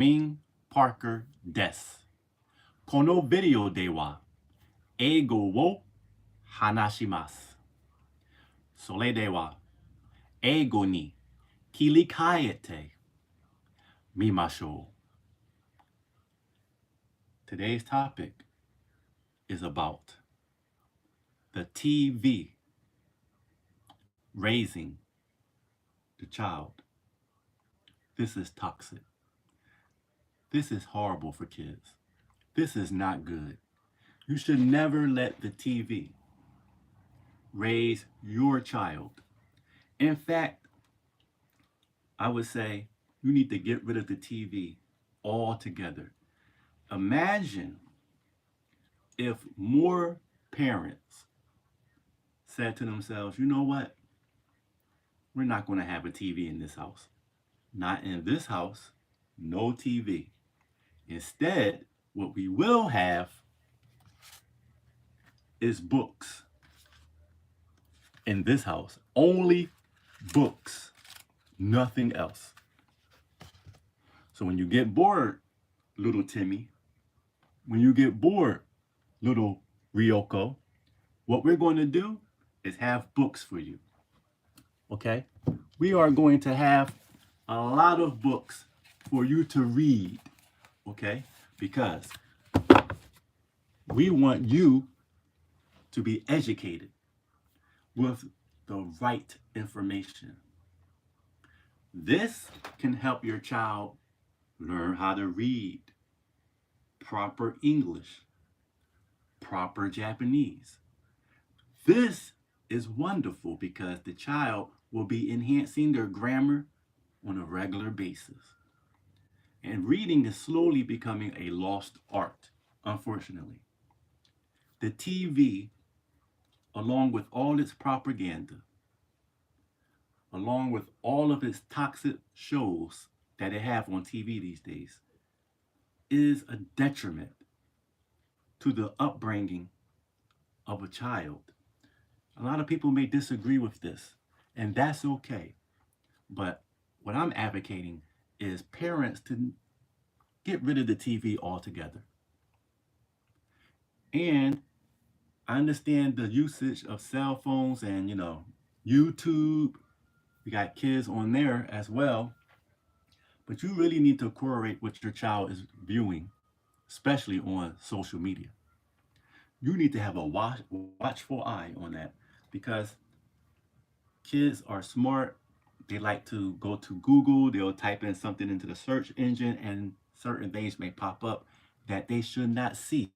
Amin Parker です。このビデオでは英語を話します。それでは英語に切り替えてみましょう。Today's topic is about the TV raising the child. This is toxic. This is horrible for kids. This is not good. You should never let the TV raise your child. In fact, I would say you need to get rid of the TV altogether. Imagine if more parents said to themselves, you know what? We're not going to have a TV in this house. Not in this house, no TV. Instead, what we will have is books in this house. Only books, nothing else. So when you get bored, little Timmy, when you get bored, little Ryoko, what we're going to do is have books for you. Okay? We are going to have a lot of books for you to read. Okay? Because we want you to be educated with the right information. This can help your child learn how to read proper English, proper Japanese. This is wonderful because the child will be enhancing their grammar on a regular basis. And reading is slowly becoming a lost art, unfortunately. The TV, along with all its propaganda, along with all of its toxic shows that it have on TV these days, is a detriment to the upbringing of a child. A lot of people may disagree with this, and that's okay. But what I'm advocating is parents to get rid of the TV altogether. And I understand the usage of cell phones and, YouTube. We got kids on there as well. But you really need to correlate what your child is viewing, especially on social media. You need to have a watchful eye on that because kids are smart. They like to go to Google. They'll type in something into the search engine and certain things may pop up that they should not see.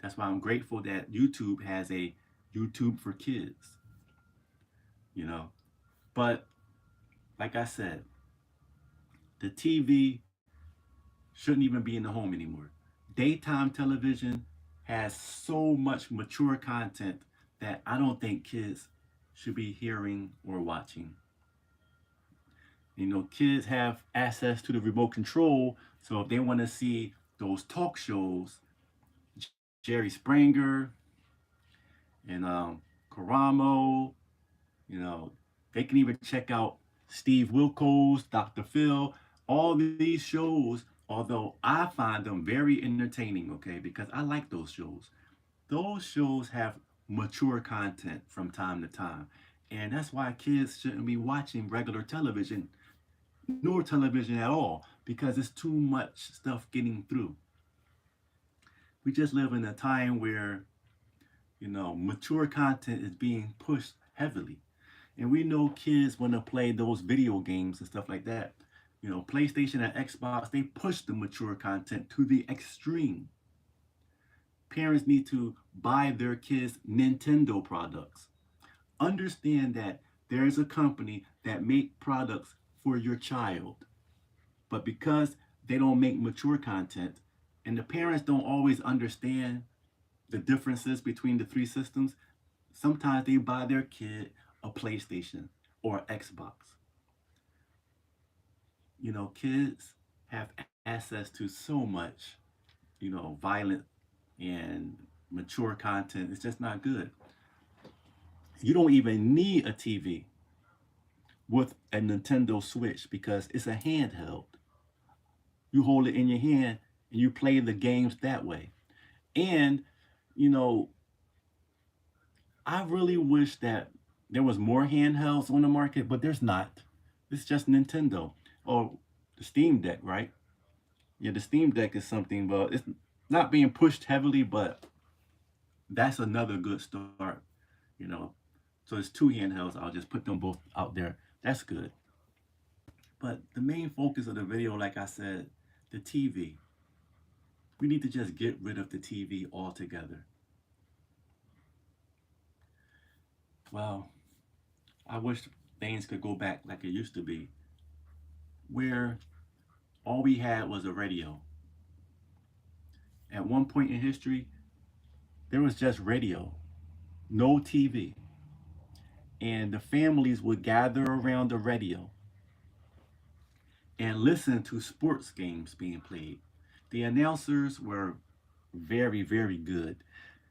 That's why I'm grateful that YouTube has a YouTube for kids, But like I said, the TV shouldn't even be in the home anymore. Daytime television has so much mature content that I don't think kids should be hearing or watching. Kids have access to the remote control, so if they want to see those talk shows, Jerry Springer and Karamo, they can even check out Steve Wilkos, Dr. Phil, all these shows, although I find them very entertaining, okay, because I like those shows. Those shows have mature content from time to time. And that's why kids shouldn't be watching regular television, nor television at all, because it's too much stuff getting through. We just live in a time where, mature content is being pushed heavily. And we know kids want to play those video games and stuff like that. PlayStation and Xbox, they push the mature content to the extreme. Parents need to buy their kids Nintendo products. Understand that there is a company that make products for your child. But because they don't make mature content and the parents don't always understand the differences between the three systems, sometimes they buy their kid a PlayStation or Xbox. Kids have access to so much, violent and mature content. It's just not good. You don't even need a TV with a Nintendo Switch because it's a handheld. You hold it in your hand and you play the games that way. And, you know, I really wish that there was more handhelds on the market, but there's not. It's just Nintendo or the Steam Deck, right? Yeah, the Steam Deck is something, but it's not being pushed heavily, but that's another good start, you know. So it's 2 handhelds. I'll just put them both out there. That's good. But the main focus of the video, like I said, the TV. We need to just get rid of the TV altogether. Well, I wish things could go back like it used to be, where all we had was a radio. At one point in history, there was just radio, no TV. And the families would gather around the radio and listen to sports games being played. The announcers were very, very good.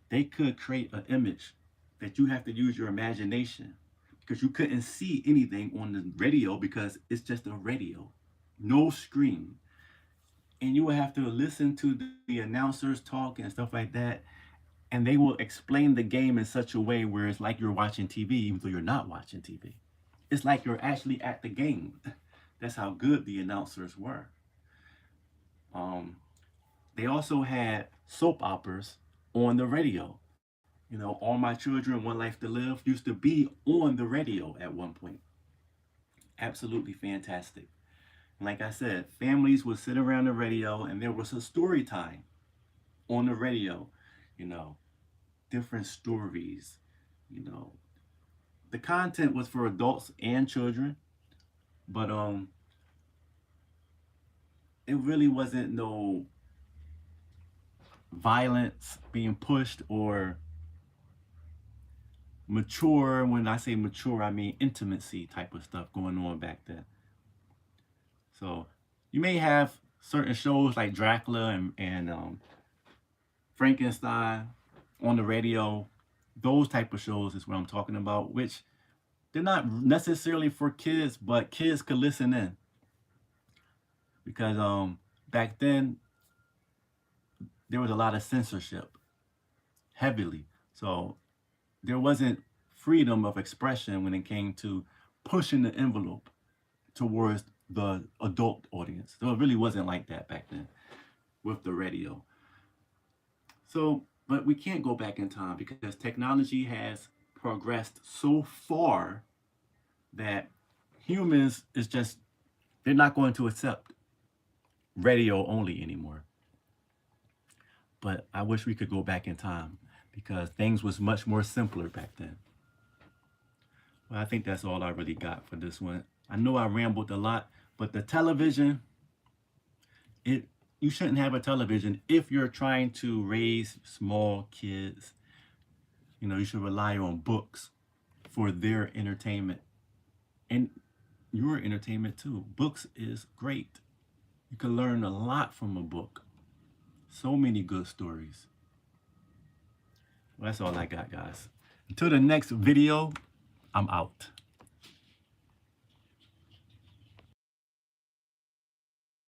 They could create an image that you have to use your imagination, because you couldn't see anything on the radio because it's just a radio, no screen. And you would have to listen to the announcers talk and stuff like that. And they will explain the game in such a way where it's like you're watching TV, even though you're not watching TV. It's like you're actually at the game. That's how good the announcers were. They also had soap operas on the radio. You know, All My Children, One Life to Live used to be on the radio at one point. Absolutely fantastic. Like I said, families would sit around the radio and there was a story time on the radio, you know, different stories, you know. The content was for adults and children, but it really wasn't no violence being pushed or mature. When I say mature, I mean intimacy type of stuff going on back then. So you may have certain shows like Dracula and Frankenstein on the radio. Those type of shows is what I'm talking about, which they're not necessarily for kids, but kids could listen in. Because back then, there was a lot of censorship, heavily. So there wasn't freedom of expression when it came to pushing the envelope towards the adult audience. So it really wasn't like that back then with the radio. So, but we can't go back in time because technology has progressed so far that humans is just, they're not going to accept radio only anymore. But I wish we could go back in time because things was much more simpler back then. Well, I think that's all I really got for this one. I know I rambled a lot, but the television, you shouldn't have a television if you're trying to raise small kids. You know, you should rely on books for their entertainment and your entertainment too. Books is great. You can learn a lot from a book. So many good stories. Well, that's all I got, guys. Until the next video, I'm out.